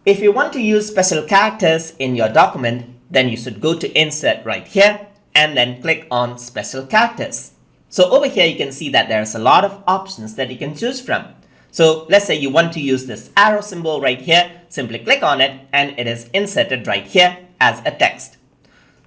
if you want to use special characters in your document, then you should go to Insert right here and then click on Special Characters. So over here, you can see that there's a lot of options that you can choose from. So let's say you want to use this arrow symbol right here, simply click on it and it is inserted right here as a text.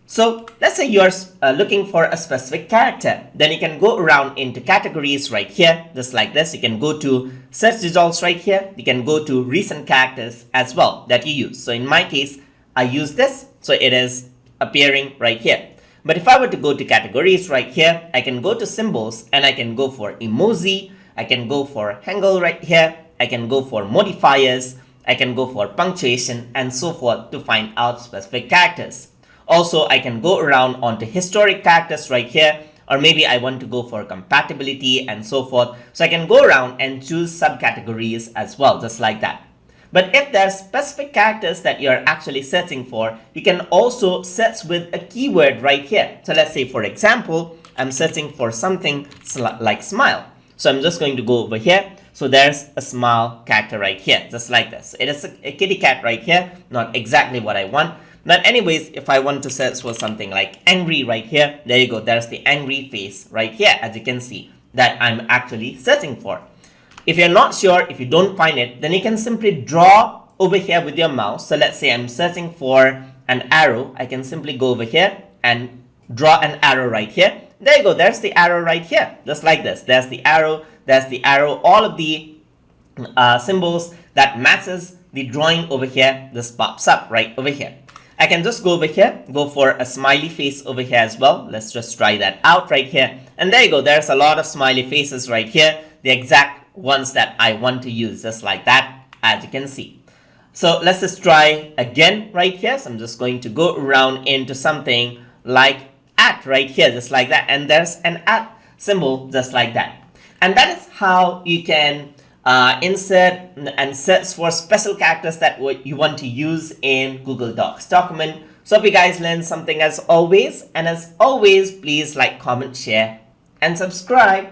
So let's say you're looking for a specific character, then you can go around into categories right here, just like this. You can go to search results right here. You can go to recent characters as well that you use. So in my case, I use this, so it is appearing right here. But if I were to go to categories right here, I can go to symbols and I can go for emoji. I can go for Hangul right here. I can go for modifiers. I can go for punctuation and so forth to find out specific characters. Also, I can go around onto historic characters right here, or maybe I want to go for compatibility and so forth. So I can go around and choose subcategories as well, just like that. But if there are specific characters that you're actually searching for, you can also search with a keyword right here. So let's say, for example, I'm searching for something like smile. So I'm just going to go over here. So there's a smile character right here, just like this. It is a kitty cat right here, not exactly what I want. But anyways, if I want to search for something like angry right here, there you go. There's the angry face right here, as you can see, that I'm actually searching for. If you're not sure, if you don't find it, then you can simply draw over here with your mouse. So let's say I'm searching for an arrow. I can simply go over here and draw an arrow right here. There you go. There's the arrow right here, just like this. There's the arrow. There's the arrow. All of the symbols that matches the drawing over here, this pops up right over here. I can just go over here, go for a smiley face over here as well. Let's just try that out right here. And there you go. There's a lot of smiley faces right here. The exact ones that I want to use, just like that, as you can see. So let's just try again right here. So I'm just going to go around into something like @ right here, just like that. And there's an @ symbol just like that. And that is how you can insert and search for special characters that you want to use in Google Docs document. So hope you guys learned something as always. And as always, please like, comment, share, and subscribe.